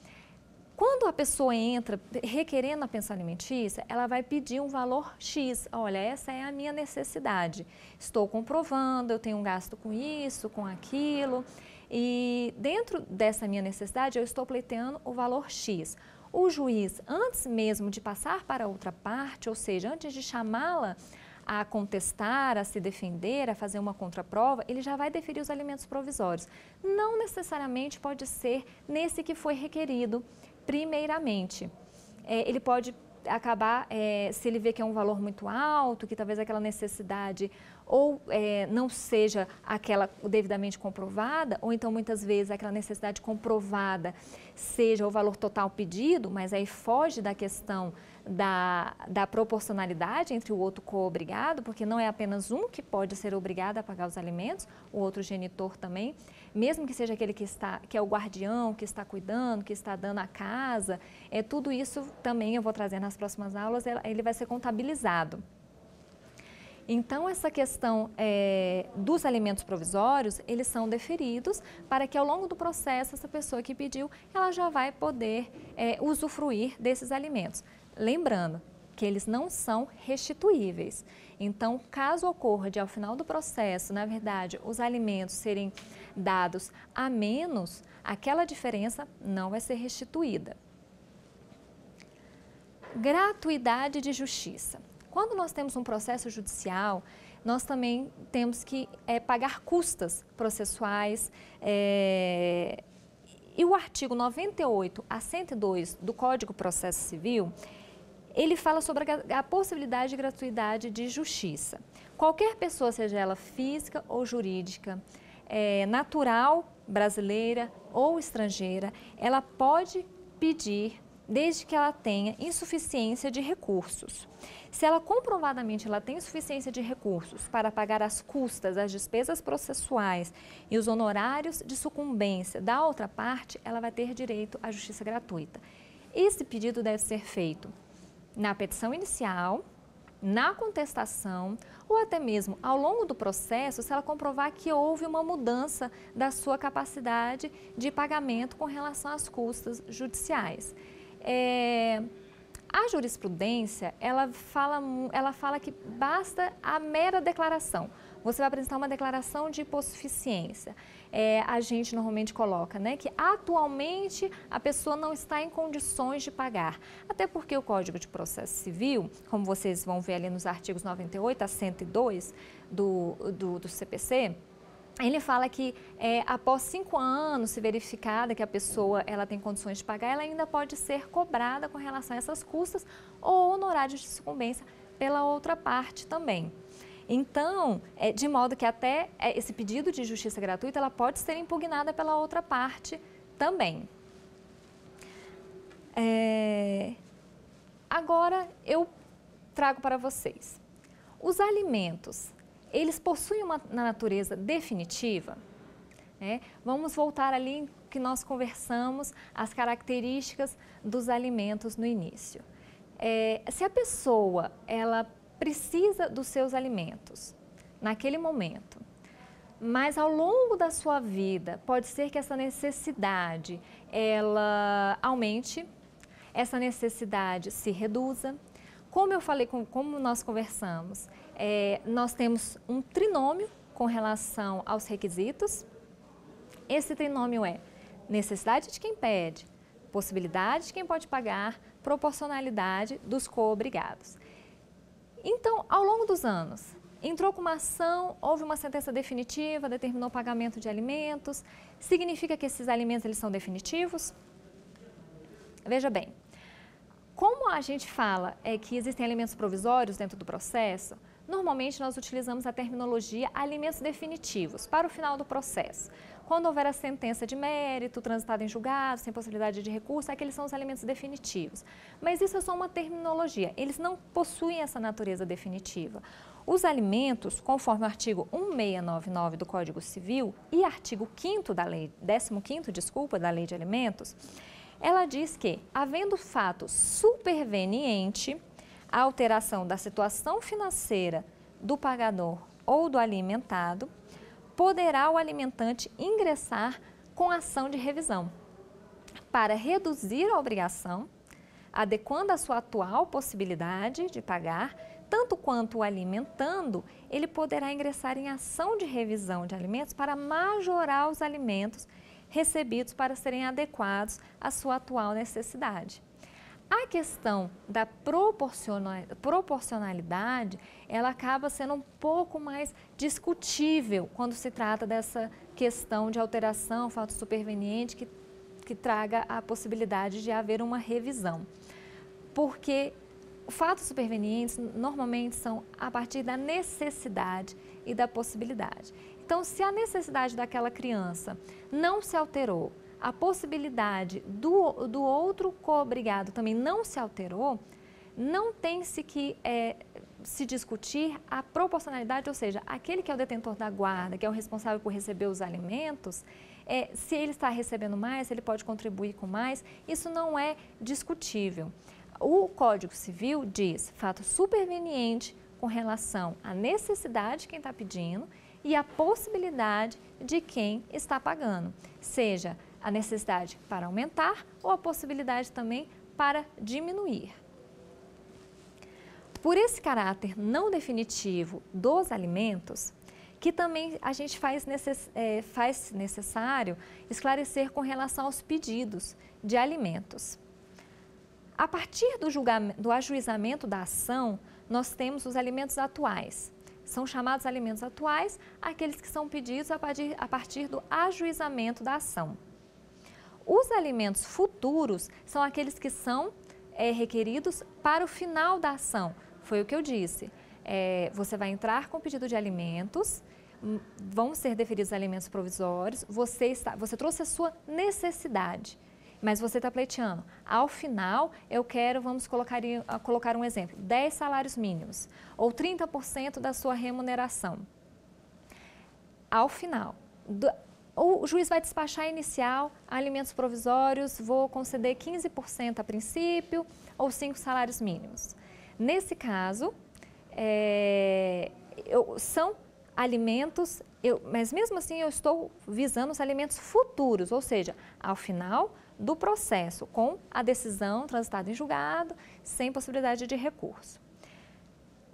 Quando a pessoa entra requerendo a pensão alimentícia, ela vai pedir um valor X. Olha, essa é a minha necessidade. Estou comprovando, eu tenho um gasto com isso, com aquilo. E dentro dessa minha necessidade, eu estou pleiteando o valor X. O juiz, antes mesmo de passar para outra parte, ou seja, antes de chamá-la a contestar, a se defender, a fazer uma contraprova, ele já vai deferir os alimentos provisórios. Não necessariamente pode ser nesse que foi requerido primeiramente. Ele pode acabar, se ele vê que é um valor muito alto, que talvez aquela necessidade ou não seja aquela devidamente comprovada, ou então muitas vezes aquela necessidade comprovada seja o valor total pedido, mas aí foge da questão da proporcionalidade entre o outro co-obrigado, porque não é apenas um que pode ser obrigado a pagar os alimentos, o outro genitor também, mesmo que seja aquele que é o guardião, que está cuidando, que está dando a casa, tudo isso também eu vou trazer nas próximas aulas, ele vai ser contabilizado. Então, essa questão dos alimentos provisórios, eles são deferidos para que ao longo do processo, essa pessoa que pediu, ela já vai poder usufruir desses alimentos. Lembrando que eles não são restituíveis. Então, caso ocorra de ao final do processo, na verdade, os alimentos serem dados a menos, aquela diferença não vai ser restituída. Gratuidade de justiça. Quando nós temos um processo judicial, nós também temos que pagar custas processuais e o artigo 98 a 102 do Código de Processo Civil, ele fala sobre a possibilidade de gratuidade de justiça. Qualquer pessoa, seja ela física ou jurídica, natural, brasileira ou estrangeira, ela pode pedir desde que ela tenha insuficiência de recursos. Se ela comprovadamente tem insuficiência de recursos para pagar as custas, as despesas processuais e os honorários de sucumbência da outra parte, ela vai ter direito à justiça gratuita. Esse pedido deve ser feito na petição inicial, na contestação ou até mesmo ao longo do processo, se ela comprovar que houve uma mudança da sua capacidade de pagamento com relação às custas judiciais. A jurisprudência, ela fala que basta a mera declaração. Você vai apresentar uma declaração de hipossuficiência. A gente normalmente coloca, né, que atualmente a pessoa não está em condições de pagar. Até porque o Código de Processo Civil, como vocês vão ver ali nos artigos 98 a 102 do CPC, ele fala que após 5 anos, se verificada que a pessoa tem condições de pagar, ela ainda pode ser cobrada com relação a essas custas ou honorários de sucumbência pela outra parte também. Então, de modo que até esse pedido de justiça gratuita, ela pode ser impugnada pela outra parte também. Agora, eu trago para vocês. Os alimentos, eles possuem uma natureza definitiva? Vamos voltar ali que nós conversamos as características dos alimentos no início. Se a pessoa, ela precisa dos seus alimentos naquele momento, mas ao longo da sua vida pode ser que essa necessidade ela aumente, essa necessidade se reduza. Como eu falei, como nós conversamos, nós temos um trinômio com relação aos requisitos. Esse trinômio é necessidade de quem pede, possibilidade de quem pode pagar, proporcionalidade dos co-obrigados. Então, ao longo dos anos, entrou com uma ação, houve uma sentença definitiva, determinou o pagamento de alimentos. Significa que esses alimentos eles são definitivos? Veja bem, como a gente fala que existem alimentos provisórios dentro do processo, normalmente nós utilizamos a terminologia alimentos definitivos para o final do processo. Quando houver a sentença de mérito, transitado em julgado, sem possibilidade de recurso, aqueles são os alimentos definitivos. Mas isso é só uma terminologia, eles não possuem essa natureza definitiva. Os alimentos, conforme o artigo 1699 do Código Civil e artigo 5º da lei, 15º, desculpa, da Lei de Alimentos, ela diz que, havendo fato superveniente, a alteração da situação financeira do pagador ou do alimentado, poderá o alimentante ingressar com ação de revisão. para reduzir a obrigação, adequando a sua atual possibilidade de pagar, tanto quanto o alimentando, ele poderá ingressar em ação de revisão de alimentos para majorar os alimentos recebidos para serem adequados à sua atual necessidade. A questão da proporcionalidade, ela acaba sendo um pouco mais discutível quando se trata dessa questão de alteração, fato superveniente, que traga a possibilidade de haver uma revisão. Porque fatos supervenientes normalmente são a partir da necessidade e da possibilidade. Então, se a necessidade daquela criança não se alterou, a possibilidade do outro co-obrigado também não se alterou, não tem-se que se discutir a proporcionalidade, ou seja, aquele que é o detentor da guarda, que é o responsável por receber os alimentos, se ele está recebendo mais, ele pode contribuir com mais, isso não é discutível. O Código Civil diz fato superveniente com relação à necessidade de quem está pedindo e à possibilidade de quem está pagando, seja a necessidade para aumentar ou a possibilidade também para diminuir. Por esse caráter não definitivo dos alimentos, que também a gente faz necessário esclarecer com relação aos pedidos de alimentos. A partir do ajuizamento da ação, nós temos os alimentos atuais. São chamados alimentos atuais aqueles que são pedidos a partir do ajuizamento da ação. Os alimentos futuros são aqueles que são requeridos para o final da ação. Foi o que eu disse. Você vai entrar com o pedido de alimentos, vão ser deferidos alimentos provisórios, você trouxe a sua necessidade, mas você está pleiteando. Ao final, eu quero, vamos colocar um exemplo, 10 salários mínimos ou 30% da sua remuneração. Ao final, o juiz vai despachar inicial, alimentos provisórios, vou conceder 15% a princípio ou 5 salários mínimos. Nesse caso, são alimentos, mas mesmo assim eu estou visando os alimentos futuros, ou seja, ao final do processo, com a decisão transitada em julgado, sem possibilidade de recurso.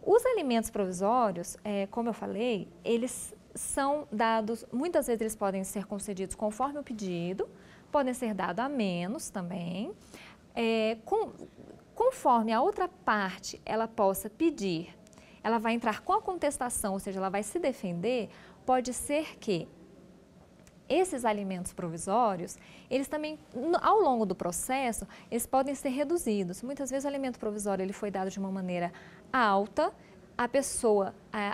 Os alimentos provisórios, como eu falei, eles são dados, muitas vezes eles podem ser concedidos conforme o pedido, podem ser dados a menos também, conforme a outra parte ela possa pedir, ela vai entrar com a contestação, ou seja, ela vai se defender, pode ser que esses alimentos provisórios, eles também, ao longo do processo, eles podem ser reduzidos. Muitas vezes o alimento provisório ele foi dado de uma maneira alta,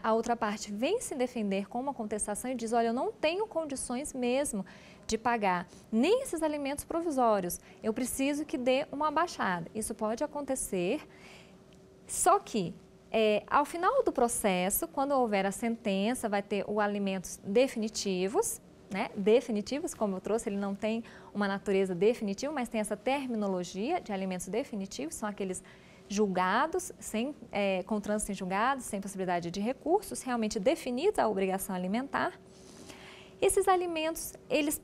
a outra parte vem se defender com uma contestação e diz, olha, eu não tenho condições mesmo de pagar nem esses alimentos provisórios, eu preciso que dê uma baixada. Isso pode acontecer, só que ao final do processo, quando houver a sentença, vai ter os alimentos definitivos, né? Definitivos, como eu trouxe, ele não tem uma natureza definitiva, mas tem essa terminologia de alimentos definitivos, são aqueles julgados, com trânsito em julgado, sem possibilidade de recursos, realmente definida a obrigação alimentar. Esses alimentos, eles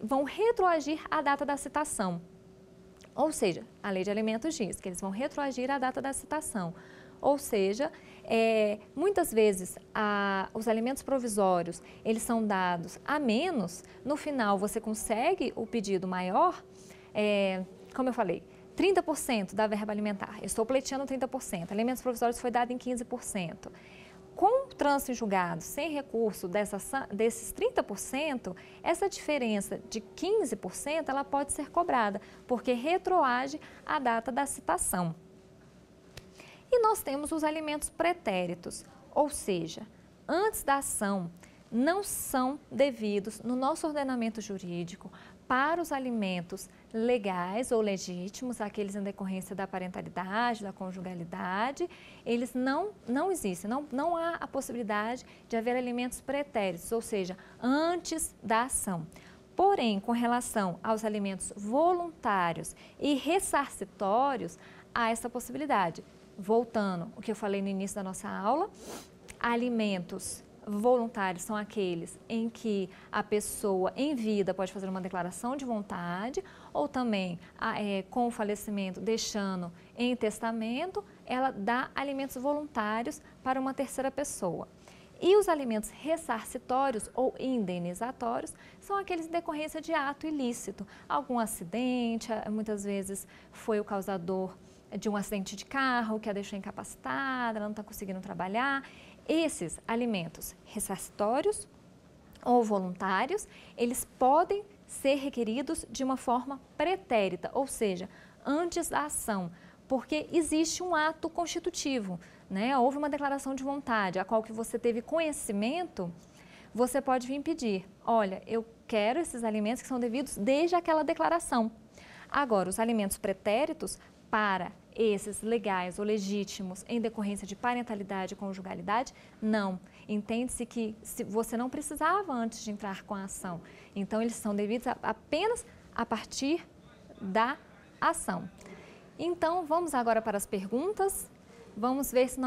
vão retroagir à data da citação. Ou seja, a Lei de Alimentos diz que eles vão retroagir à data da citação. Ou seja, muitas vezes os alimentos provisórios, eles são dados a menos, no final você consegue o pedido maior, como eu falei, 30% da verba alimentar, eu estou pleiteando 30%, alimentos provisórios foi dado em 15%. Com o trânsito em julgado, sem recurso desses 30%, essa diferença de 15% ela pode ser cobrada, porque retroage à data da citação. E nós temos os alimentos pretéritos, ou seja, antes da ação, não são devidos no nosso ordenamento jurídico para os alimentos legais ou legítimos, aqueles em decorrência da parentalidade, da conjugalidade, eles não existem, não há a possibilidade de haver alimentos pretéritos, ou seja, antes da ação. Porém, com relação aos alimentos voluntários e ressarcitórios, há essa possibilidade. Voltando ao que eu falei no início da nossa aula, alimentos voluntários são aqueles em que a pessoa em vida pode fazer uma declaração de vontade ou também com o falecimento, deixando em testamento, ela dá alimentos voluntários para uma terceira pessoa. E os alimentos ressarcitórios ou indenizatórios são aqueles em decorrência de ato ilícito, algum acidente, muitas vezes foi o causador de um acidente de carro que a deixou incapacitada, ela não está conseguindo trabalhar. Esses alimentos ressarcitórios ou voluntários, eles podem ser requeridos de uma forma pretérita, ou seja, antes da ação, porque existe um ato constitutivo, né? Houve uma declaração de vontade, a qual que você teve conhecimento, você pode vir pedir, olha, eu quero esses alimentos que são devidos desde aquela declaração. Agora, os alimentos pretéritos, para esses legais ou legítimos em decorrência de parentalidade e conjugalidade, não. Entende-se que você não precisava antes de entrar com a ação. Então, eles são devidos apenas a partir da ação. Então, vamos agora para as perguntas. Vamos ver se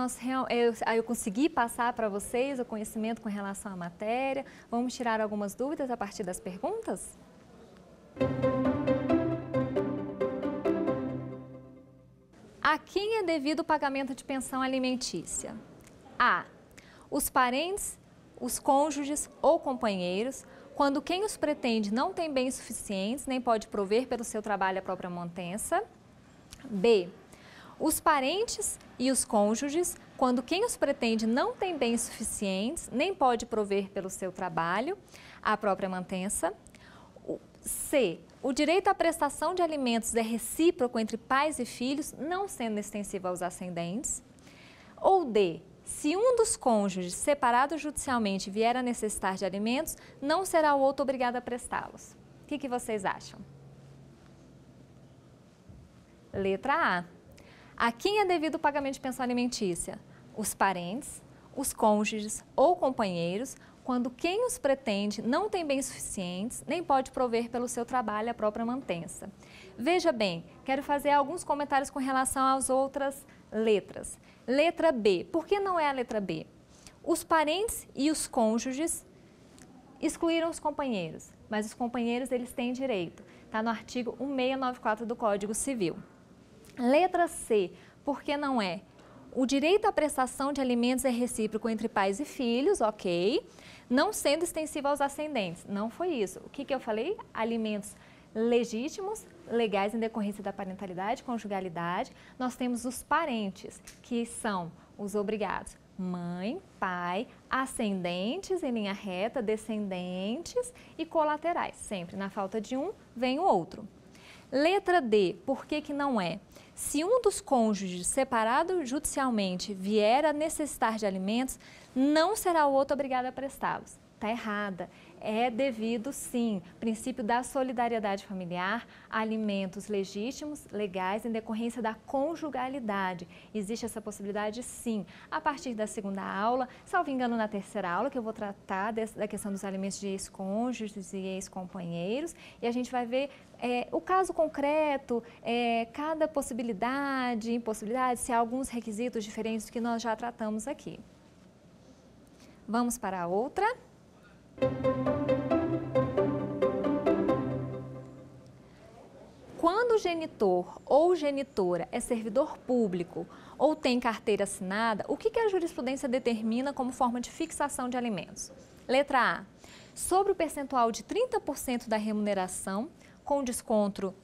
eu consegui passar para vocês o conhecimento com relação à matéria. Vamos tirar algumas dúvidas a partir das perguntas? A quem é devido o pagamento de pensão alimentícia? A. Os parentes, os cônjuges ou companheiros, quando quem os pretende não tem bens suficientes, nem pode prover pelo seu trabalho a própria mantença. B. Os parentes e os cônjuges, quando quem os pretende não tem bens suficientes, nem pode prover pelo seu trabalho a própria mantença. C. O direito à prestação de alimentos é recíproco entre pais e filhos, não sendo extensivo aos ascendentes. Ou D. Se um dos cônjuges separado judicialmente vier a necessitar de alimentos, não será o outro obrigado a prestá-los. O que vocês acham? Letra A. A quem é devido o pagamento de pensão alimentícia? Os parentes, os cônjuges ou companheiros, quando quem os pretende não tem bens suficientes, nem pode prover pelo seu trabalho a própria mantença. Veja bem, quero fazer alguns comentários com relação às outras letras. Letra B, por que não é a letra B? Os parentes e os cônjuges excluíram os companheiros, mas os companheiros eles têm direito, está no artigo 1694 do Código Civil. Letra C, por que não é? O direito à prestação de alimentos é recíproco entre pais e filhos, ok, não sendo extensivo aos ascendentes. Não foi isso. O que eu falei? Alimentos legítimos, legais em decorrência da parentalidade, conjugalidade. Nós temos os parentes, que são os obrigados. Mãe, pai, ascendentes em linha reta, descendentes e colaterais. Sempre na falta de um, vem o outro. Letra D, por que não é? Se um dos cônjuges separado judicialmente vier a necessitar de alimentos, não será o outro obrigado a prestá-los. Está errada. É devido, sim, princípio da solidariedade familiar, alimentos legítimos, legais, em decorrência da conjugalidade. Existe essa possibilidade, sim. A partir da segunda aula, salvo engano, na terceira aula, que eu vou tratar da questão dos alimentos de ex-cônjuges e ex-companheiros, e a gente vai ver o caso concreto, cada possibilidade, impossibilidade, se há alguns requisitos diferentes que nós já tratamos aqui. Vamos para a outra. Quando o genitor ou genitora é servidor público ou tem carteira assinada, o que a jurisprudência determina como forma de fixação de alimentos? Letra A. Sobre o percentual de 30% da remuneração, com desconto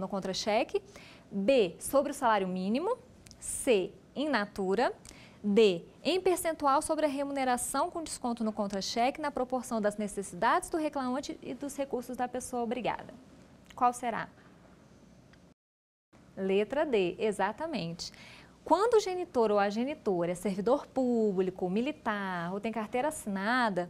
no contra-cheque. B. Sobre o salário mínimo. C. In natura. D. Em percentual sobre a remuneração com desconto no contra-cheque na proporção das necessidades do reclamante e dos recursos da pessoa obrigada. Qual será? Letra D, exatamente. Quando o genitor ou a genitora é servidor público, militar ou tem carteira assinada,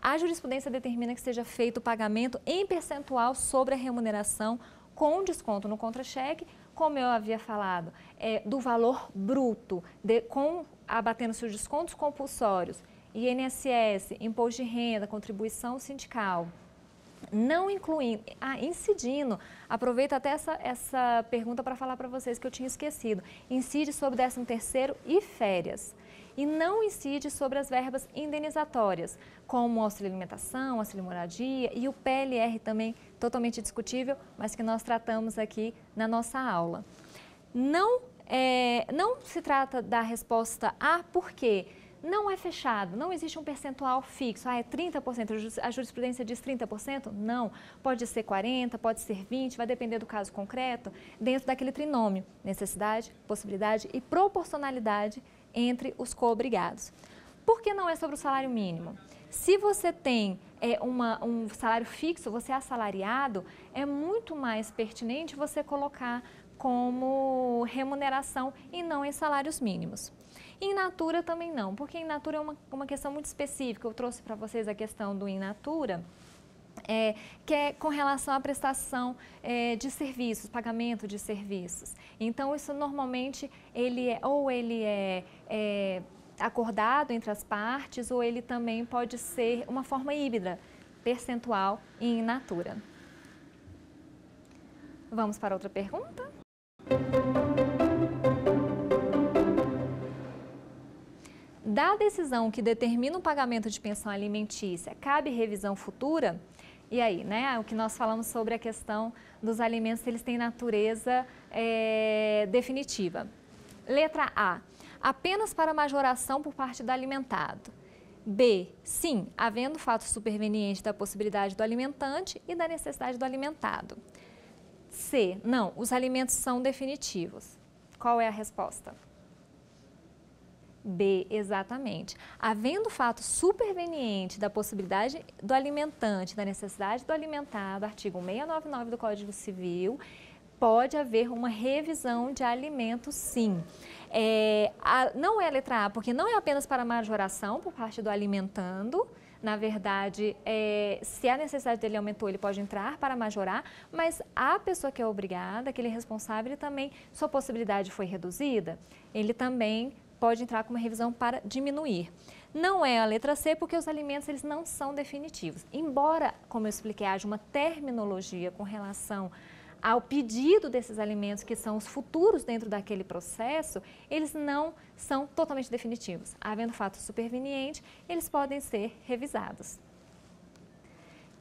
a jurisprudência determina que seja feito o pagamento em percentual sobre a remuneração com desconto no contra-cheque, como eu havia falado, do valor bruto, abatendo-se os descontos compulsórios, INSS, imposto de renda, contribuição sindical Não incluindo, incidindo, aproveito até essa pergunta para falar para vocês que eu tinha esquecido, incide sobre 13º e férias. E não incide sobre as verbas indenizatórias, como o auxílio alimentação, auxílio moradia e o PLR também, totalmente discutível, mas que nós tratamos aqui na nossa aula. Não se trata da resposta A, porque não é fechado, não existe um percentual fixo, é 30%, a jurisprudência diz 30%? Não, pode ser 40%, pode ser 20%, vai depender do caso concreto, dentro daquele trinômio, necessidade, possibilidade e proporcionalidade entre os coobrigados. Por que não é sobre o salário mínimo? Se você tem um salário fixo, você é assalariado, é muito mais pertinente você colocar como remuneração e não em salários mínimos. In natura também não, porque in natura é uma questão muito específica. Eu trouxe para vocês a questão do in natura, que é com relação à prestação de serviços, pagamento de serviços. Então, isso normalmente ele é acordado entre as partes, ou ele também pode ser uma forma híbrida, percentual e in natura. Vamos para outra pergunta? Da decisão que determina o pagamento de pensão alimentícia, cabe revisão futura? E aí, né, o que nós falamos sobre a questão dos alimentos, se eles têm natureza definitiva. Letra A, apenas para majoração por parte do alimentado. B, sim, havendo fato superveniente da possibilidade do alimentante e da necessidade do alimentado. C, não, os alimentos são definitivos. Qual é a resposta? B, exatamente. Havendo fato superveniente da possibilidade do alimentante, da necessidade do alimentado, artigo 699 do Código Civil, pode haver uma revisão de alimentos, sim. Não é a letra A, porque não é apenas para majoração por parte do alimentando. Na verdade, se a necessidade dele aumentou, ele pode entrar para majorar, mas a pessoa que é obrigada, aquele responsável, ele também, sua possibilidade foi reduzida, ele também pode entrar com uma revisão para diminuir. Não é a letra C, porque os alimentos eles não são definitivos. Embora, como eu expliquei, haja uma terminologia com relação ao pedido desses alimentos, que são os futuros dentro daquele processo, eles não são totalmente definitivos. Havendo fato superveniente, eles podem ser revisados.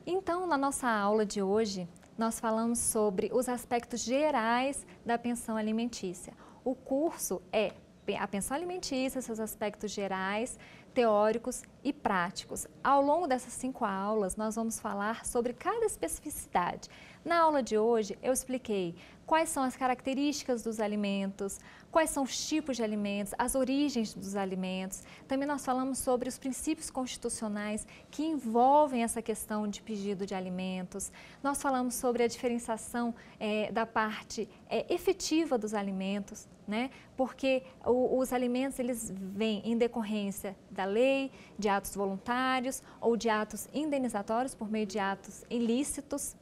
Então, na nossa aula de hoje, nós falamos sobre os aspectos gerais da pensão alimentícia. O curso é a pensão alimentícia, seus aspectos gerais, teóricos e práticos. Ao longo dessas 5 aulas, nós vamos falar sobre cada especificidade. Na aula de hoje, eu expliquei quais são as características dos alimentos, quais são os tipos de alimentos, as origens dos alimentos. Também nós falamos sobre os princípios constitucionais que envolvem essa questão de pedido de alimentos. Nós falamos sobre a diferenciação da parte efetiva dos alimentos, né? Porque os alimentos eles vêm em decorrência da lei, de atos voluntários ou de atos indenizatórios por meio de atos ilícitos.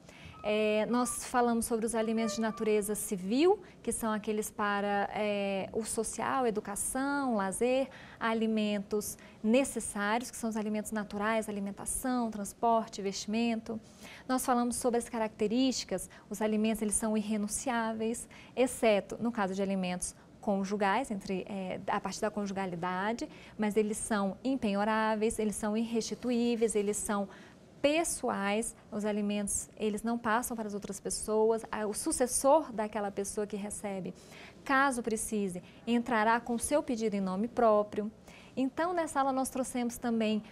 Nós falamos sobre os alimentos de natureza civil, que são aqueles para o social, educação, lazer, alimentos necessários, que são os alimentos naturais, alimentação, transporte, vestimento. Nós falamos sobre as características, os alimentos eles são irrenunciáveis, exceto no caso de alimentos conjugais, a partir da conjugalidade, mas eles são impenhoráveis, eles são irrestituíveis, eles são pessoais, os alimentos eles não passam para as outras pessoas, o sucessor daquela pessoa que recebe, caso precise, entrará com o seu pedido em nome próprio. Então, nessa aula nós trouxemos também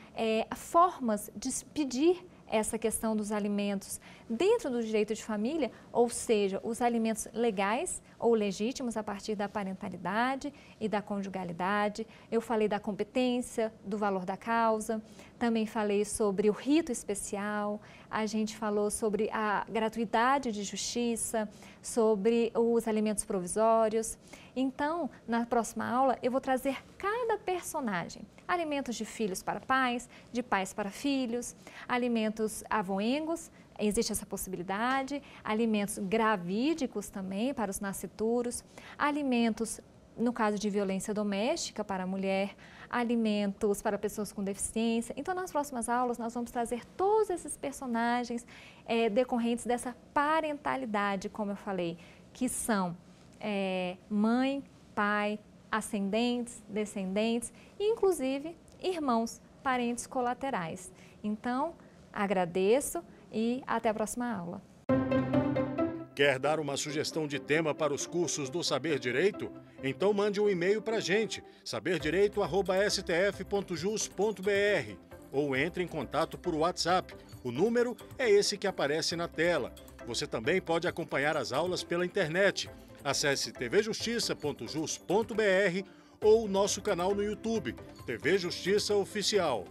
formas de pedir essa questão dos alimentos dentro do direito de família, ou seja, os alimentos legais ou legítimos a partir da parentalidade e da conjugalidade. Eu falei da competência, do valor da causa, também falei sobre o rito especial, a gente falou sobre a gratuidade de justiça, sobre os alimentos provisórios. Então, na próxima aula, eu vou trazer cada personagem. Alimentos de filhos para pais, de pais para filhos, alimentos avoengos, existe essa possibilidade, alimentos gravídicos também para os nascituros, alimentos no caso de violência doméstica para a mulher, alimentos para pessoas com deficiência. Então, nas próximas aulas, nós vamos trazer todos esses personagens decorrentes dessa parentalidade, como eu falei, que são mãe, pai, ascendentes, descendentes e, inclusive, irmãos, parentes colaterais. Então, agradeço e até a próxima aula. Quer dar uma sugestão de tema para os cursos do Saber Direito? Então mande um e-mail para a gente, saberdireito@stf.jus.br, ou entre em contato por WhatsApp. O número é esse que aparece na tela. Você também pode acompanhar as aulas pela internet. Acesse tvjustiça.jus.br ou nosso canal no YouTube, TV Justiça Oficial.